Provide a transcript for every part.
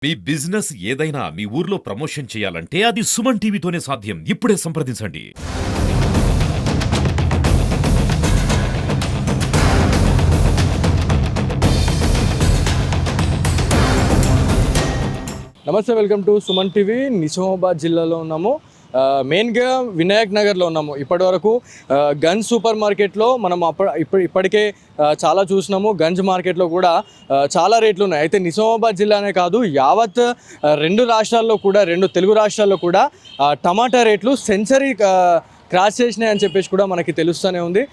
మీ business ఏదైనా మీ ఊర్లో promotion చేయాలంటే అది సుమన్ టీవీతోనే సాధ్యం. ఇప్పుడే సంప్రదించండి. నమస్తే, welcome to Suman TV. Nizamabad జిల్లాలో ఉన్నాము. మెయిన్గా వినాయక్ నగర్లో ఉన్నాము. ఇప్పటి వరకు గంజ్ సూపర్ మార్కెట్లో మనం ఇప్పటికే చాలా చూసినాము. గంజ్ మార్కెట్లో కూడా చాలా రేట్లు ఉన్నాయి. అయితే నిజామాబాద్ జిల్లానే కాదు, యావత్ రెండు రాష్ట్రాల్లో కూడా, రెండు తెలుగు రాష్ట్రాల్లో కూడా టమాటా రేట్లు సెంచరీ క్రాస్ చేసినాయి అని చెప్పేసి కూడా మనకి తెలుస్తూనే ఉంది.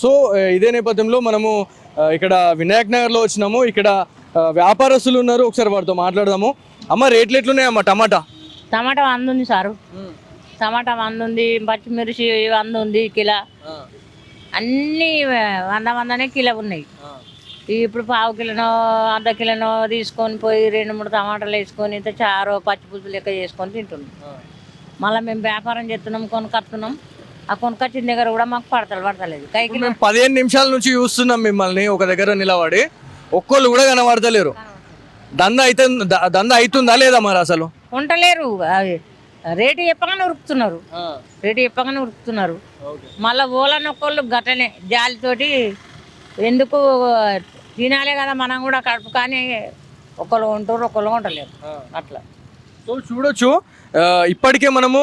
సో ఇదే నేపథ్యంలో మనము ఇక్కడ వినాయక్ నగర్లో వచ్చినాము. ఇక్కడ వ్యాపారస్తులు ఉన్నారు, ఒకసారి వారితో మాట్లాడదాము. అమ్మ, రేట్లు ఎట్లున్నాయమ్మా? టమాటా 100 ఉంది సారు. టమాటా 100 ఉంది, పచ్చిమిర్చి 100 ఉంది కిలో. అన్నీ 100 కిలో ఉన్నాయి. ఇప్పుడు పావు కిలోనో అర్ధ కిలోనో తీసుకొని పోయి 2-3 టమాటాలు వేసుకొని ఇంత చారో పచ్చి పులుసు లెక్క చేసుకొని తింటున్నాం. మళ్ళీ మేము వ్యాపారం చేస్తున్నాం, కొనుకొస్తున్నాం. ఆ కొనుకొచ్చిన దగ్గర కూడా మాకు పడతలేదు. కైకి మేము 15 నిమిషాల నుంచి చూస్తున్నాం మిమ్మల్ని ఒక దగ్గర నిలబడి, ఒక్కళ్ళు కూడా కనబడతలేరు. దందా అవుతుందా లేదా మరి? అసలు ఉండలేరు. రేటు చెప్పగానే ఉరుకుతున్నారు. మళ్ళీ ఓలని ఒక్కళ్ళు గట్టనే జాలితోటి ఎందుకు తినాలే కదా మనం కూడా కడుపు, కానీ ఒకళ్ళు ఉంటారు, ఒకళ్ళు ఉండలేరు. అట్లా సో చూడొచ్చు, ఇప్పటికే మనము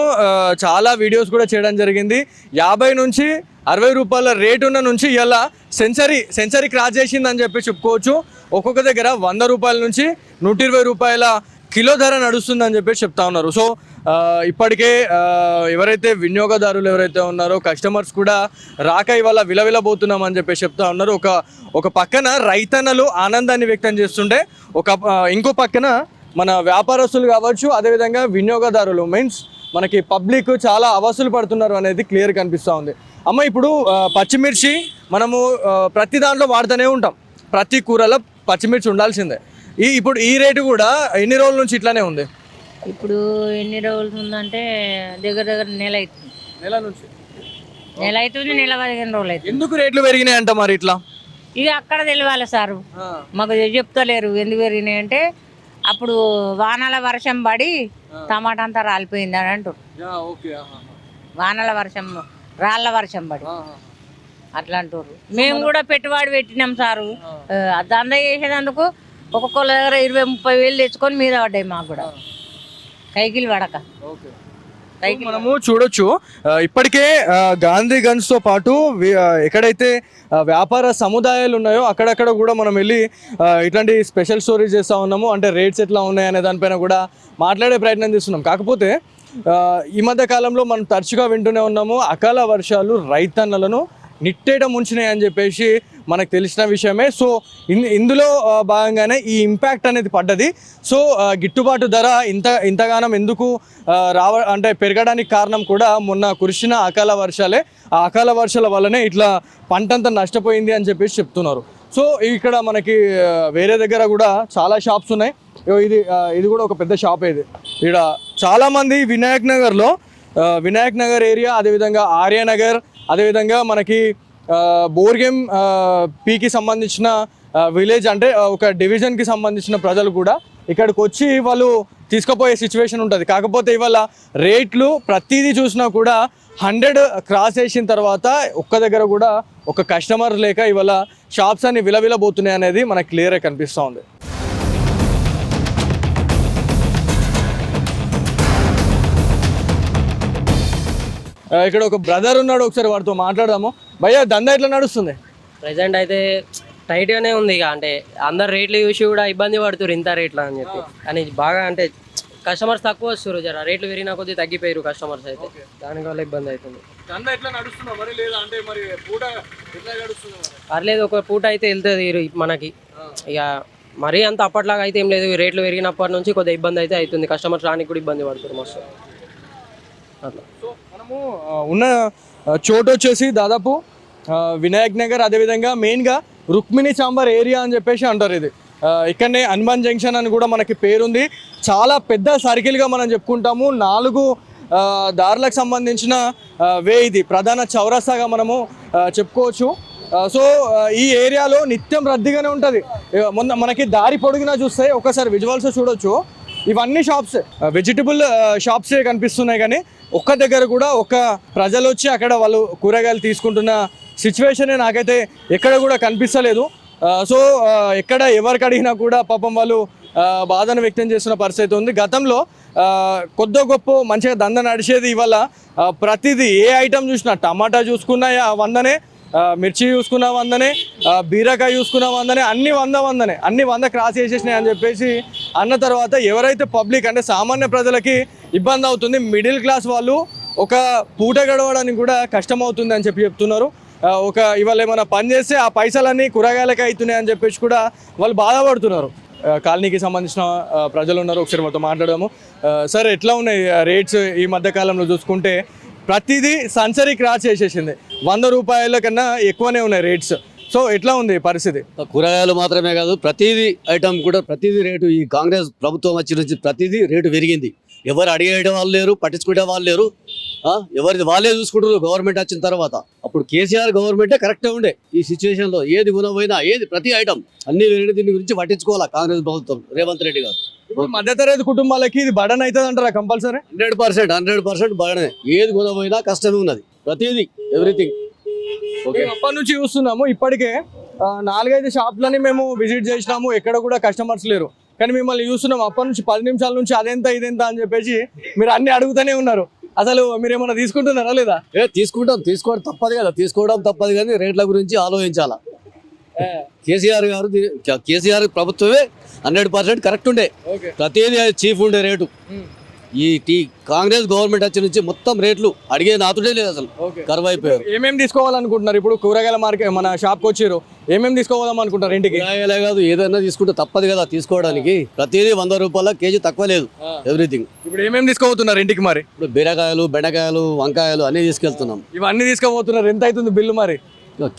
చాలా వీడియోస్ కూడా చేయడం జరిగింది. 50 నుంచి 60 రూపాయల రేటు ఉన్న నుంచి ఇలా సెంచరీ క్రాస్ చేసిందని చెప్పి చెప్పుకోవచ్చు. ఒక్కొక్క దగ్గర 100 రూపాయల నుంచి 120 రూపాయల కిలో ధర నడుస్తుందని చెప్పి చెప్తా ఉన్నారు. సో ఇప్పటికే ఎవరైతే వినియోగదారులు ఎవరైతే ఉన్నారో, కస్టమర్స్ కూడా రాక ఇవాళ విలవిలబోతున్నామని చెప్పి చెప్తా ఉన్నారు. ఒక పక్కన రైతన్నలు ఆనందాన్ని వ్యక్తం చేస్తుంటే, ఇంకో పక్కన మన వ్యాపారస్తులు కావచ్చు, అదేవిధంగా వినియోగదారులు మీన్స్ మనకి పబ్లిక్ చాలా అవస్థలు పడుతున్నారు అనేది క్లియర్ కనిపిస్తూ ఉంది. అమ్మ, ఇప్పుడు పచ్చిమిర్చి మనము ప్రతి దాంట్లో వాడుతూనే ఉంటాం. ప్రతి కూరలో పచ్చిమిర్చి ఉండాల్సిందే. ఇప్పుడు ఈ రేటు కూడా ఎన్ని రోజుల నుంచి ఇట్లానే ఉంది? ఇప్పుడు ఎన్ని రోజులు ఉందంటే దగ్గర నెల అవుతుంది. నెల అవుతుంది, నెల 15 రోజులు అవుతుంది. ఎందుకు రేట్లు పెరిగినాయి అంట మరి ఇట్లా? ఇక అక్కడ తెలియాలి సారు, మాకు చెప్తలేరు ఎందుకు పెరిగినాయి అంటే. అప్పుడు వానాల వర్షం పడి టమాటా అంతా రాలిపోయింది అని అంటారు. వానాల వర్షం, రాళ్ళ వర్షం పడి అట్లా అంటారు. మేము కూడా పెట్టుబడి పెట్టినాం సారు. దందా చేసేందుకు ఒక్కొక్కళ్ళ దగ్గర 20-30 వేలు తెచ్చుకొని మీద పడ్డాయి మాకు కూడా, కైకిలు పడక. మనము చూడొచ్చు, ఇప్పటికే గాంధీగంజ్తో పాటు ఎక్కడైతే వ్యాపార సముదాయాలు ఉన్నాయో అక్కడక్కడ కూడా మనం వెళ్ళి ఇట్లాంటి స్పెషల్ స్టోరీస్ చేస్తూ ఉన్నాము. అంటే రేట్స్ ఎట్లా ఉన్నాయనే దానిపైన కూడా మాట్లాడే ప్రయత్నం చేస్తున్నాం. కాకపోతే ఈ మధ్య కాలంలో మనం తరచుగా వింటూనే ఉన్నాము, అకాల వర్షాలు రైతన్నలను నిట్టేట ముంచినాయి అని చెప్పేసి మనకు తెలిసిన విషయమే. సో ఇందులో భాగంగానే ఈ ఇంపాక్ట్ అనేది పడ్డది. సో గిట్టుబాటు ధర ఇంతగానం ఎందుకు అంటే పెరగడానికి కారణం కూడా మొన్న కురిసిన అకాల వర్షాలే. ఆ అకాల వర్షాల వల్లనే ఇట్లా పంటంతా నష్టపోయింది అని చెప్పేసి చెప్తున్నారు. సో ఇక్కడ మనకి వేరే దగ్గర కూడా చాలా షాప్స్ ఉన్నాయి. ఇది కూడా ఒక పెద్ద షాప్. ఇక్కడ చాలామంది వినాయక్ నగర్ ఏరియా, అదేవిధంగా ఆర్యనగర్, అదేవిధంగా మనకి బోర్గేమ్ పీకి సంబంధించిన విలేజ్ అంటే ఒక డివిజన్కి సంబంధించిన ప్రజలు కూడా ఇక్కడికి వచ్చి వాళ్ళు తీసుకుపోయే సిచ్యువేషన్ ఉంటుంది. కాకపోతే ఇవాళ రేట్లు ప్రతిదీ చూసినా కూడా 100 క్రాస్ చేసిన తర్వాత ఒక్క దగ్గర కూడా ఒక కస్టమర్ లేక ఇవాళ షాప్స్ అన్ని విలవిలబోతున్నాయి అనేది మనకు క్లియర్గా కనిపిస్తూ ఉంది. ఇక్కడ ఒక బ్రదర్ ఉన్నాడు, ఒకసారి వాడితో మాట్లాడదాము. భయ్యా, దందా ఎట్లా నడుస్తుంది? ప్రజెంట్ అయితే టైట్గానే ఉంది. ఇక అంటే అందరు రేట్లు చూసి కూడా ఇబ్బంది పడుతున్నారు ఇంత రేట్లు అని చెప్పి. కానీ బాగా అంటే కస్టమర్స్ తక్కువ వస్తారు, జర రేట్లు పెరిగిన కొద్దీ తగ్గిపోయారు కస్టమర్స్. అయితే దానివల్ల ఇబ్బంది అవుతుంది. పర్లేదు, ఒక పూట అయితే వెళ్తుంది మనకి. ఇక మరీ అంత అప్పట్లాగా అయితే ఏం లేదు. రేట్లు పెరిగినప్పటి నుంచి కొద్దిగా ఇబ్బంది అయితే అవుతుంది. కస్టమర్స్ రానికి కూడా ఇబ్బంది పడుతున్నారు మస్తు. అట్లా ఉన్న చోటు వచ్చేసి దాదాపు వినాయక్ నగర్, అదేవిధంగా మెయిన్గా రుక్మిణి చాంబర్ ఏరియా అని చెప్పేసి అంటారు. ఇది ఇక్కడనే హనుమాన్ జంక్షన్ అని కూడా మనకి పేరుంది. చాలా పెద్ద సర్కిల్గా మనం చెప్పుకుంటాము. 4 దారులకు సంబంధించిన వే ఇది ప్రధాన చౌరస్తాగా మనము చెప్పుకోవచ్చు. సో ఈ ఏరియాలో నిత్యం రద్దీగానే ఉంటుంది. మొన్న మనకి దారి పొడిగినా చూస్తే ఒకసారి విజువల్స్ చూడొచ్చు, ఇవన్నీ షాప్స్, వెజిటబుల్ షాప్సే కనిపిస్తున్నాయి. కానీ ఒక్క దగ్గర కూడా ఒక్క ప్రజలు వచ్చి అక్కడ వాళ్ళు కూరగాయలు తీసుకుంటున్న సిచ్యువేషనే నాకైతే ఎక్కడ కూడా కనిపిస్తలేదు. సో ఎక్కడ ఎవరికి అడిగినా కూడా పాపం వాళ్ళు బాధను వ్యక్తం చేస్తున్న పరిస్థితి ఉంది. గతంలో కొద్ది గొప్ప మంచిగా దంద నడిచేది, ఇవాళ ప్రతిదీ ఏ ఐటమ్ చూసినా, టమాటా చూసుకున్నా 100నే, మిర్చి చూసుకున్నా 100నే, బీరకాయ చూసుకున్నా 100నే, అన్ని 100 అన్ని 100 క్రాస్ చేసేసినాయి అని చెప్పేసి అన్న తర్వాత ఎవరైతే పబ్లిక్ అంటే సామాన్య ప్రజలకి ఇబ్బంది అవుతుంది, మిడిల్ క్లాస్ వాళ్ళు ఒక పూట గడవడానికి కూడా కష్టం అవుతుంది అని చెప్తున్నారు. ఇవాళ ఏమైనా పని చేస్తే ఆ పైసలన్నీ కూరగాయలకే అవుతున్నాయి అని చెప్పేసి కూడా వాళ్ళు బాధపడుతున్నారు. కాలనీకి సంబంధించిన ప్రజలు ఉన్నారు, ఒకసారి మాతో మాట్లాడదాము. సార్, ఎట్లా ఉన్నాయి రేట్స్ ఈ మధ్యకాలంలో చూసుకుంటే? ప్రతిదీ సంచరీ క్రాస్ చేసేసింది, 100 రూపాయల కన్నా ఎక్కువనే ఉన్నాయి రేట్స్. సో ఎట్లా ఉంది పరిస్థితి? కూరగాయలు మాత్రమే కాదు, ప్రతిదీ ఐటమ్ కూడా ప్రతిదీ రేటు, ఈ కాంగ్రెస్ ప్రభుత్వం వచ్చి నుంచి ప్రతిదీ రేటు పెరిగింది. ఎవరు అడిగేయడం వాళ్ళు లేరు, పట్టించుకునే వాళ్ళు లేరు, ఎవరిది వాళ్ళే చూసుకుంటారు. గవర్నమెంట్ వచ్చిన తర్వాత అప్పుడు కేసీఆర్ గవర్నమెంటే కరెక్టే ఉండే. ఈ సిచ్యువేషన్ లో ఏది గుణమైనా ఏది ప్రతి ఐటమ్ అన్ని వేరే దీని గురించి పట్టించుకోవాలా కాంగ్రెస్ ప్రభుత్వం, రేవంత్ రెడ్డి గారు. మధ్యతరగతి కుటుంబాలకి ఇది బడన్ అవుతుంది అంటారా? కంపల్సరీ 100% బడనే. ఏది గుణమైనా కష్టమే ఉన్నది, ప్రతిదీ ఎవ్రీథింగ్. అప్పటి నుంచి చూస్తున్నాము, ఇప్పటికే 4-5 షాప్లని మేము విజిట్ చేసినాము, ఎక్కడ కూడా కస్టమర్స్ లేరు. కానీ మిమ్మల్ని చూస్తున్నాం అప్పటి నుంచి 10 నిమిషాల నుంచి అదెంత ఇదెంత అని చెప్పేసి మీరు అన్ని అడుగుతూనే ఉన్నారు. అసలు మీరు ఏమైనా తీసుకుంటున్నారా లేదా? తీసుకోవడం తప్పదు కదా, తీసుకోవడం తప్పదు, కానీ రేట్ల గురించి ఆలోచించాలా. కేసీఆర్ ప్రభుత్వమే 100% కరెక్ట్ ఉండే, ప్రతిదీ చీఫ్ ఉండే రేటు. ఈ కాంగ్రెస్ గవర్నమెంట్ వచ్చి నుంచి మొత్తం రేట్లు అడిగే నాతుడే లేదు, అసలు కరువు అయిపోయారు. ఏమేమి తీసుకోవాలనుకుంటున్నారు ఇప్పుడు? కూరగాయల మార్కెట్ మన షాప్కి వచ్చారు, ఏమేమి తీసుకోవాలని అనుకుంటారు? ఇంటికి కూరగాయలే కాదు, ఏదైనా తీసుకుంటే తప్పదు కదా తీసుకోవడానికి. ప్రతిదీ 100 రూపాయల కేజీ, తక్కువ లేదు ఎవ్రీథింగ్. ఇప్పుడు ఏమేమి తీసుకోబోతున్నారు ఇంటికి మరి? ఇప్పుడు బీరకాయలు, బెండకాయలు, వంకాయలు అన్ని తీసుకెళ్తున్నాం. ఇవన్నీ తీసుకోబోతున్నారు. ఎంత అవుతుంది బిల్లు మరి?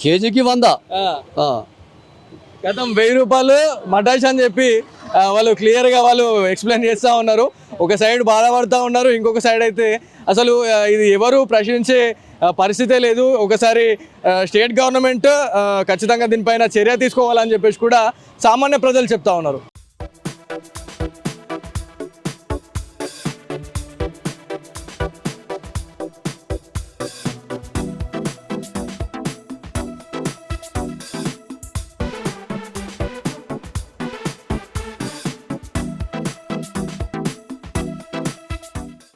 కేజీకి 100. గతం 1000 రూపాయలు మటాష్ అని చెప్పి వాళ్ళు క్లియర్గా వాళ్ళు ఎక్స్ప్లెయిన్ చేస్తూ ఉన్నారు. ఒక సైడ్ బాధపడుతూ ఉన్నారు, ఇంకొక సైడ్ అయితే అసలు ఇది ఎవరు ప్రశ్నించే పరిస్థితే లేదు. ఒకసారి స్టేట్ గవర్నమెంట్ ఖచ్చితంగా దీనిపైన చర్య తీసుకోవాలని చెప్పేసి కూడా సామాన్య ప్రజలు చెప్తా ఉన్నారు.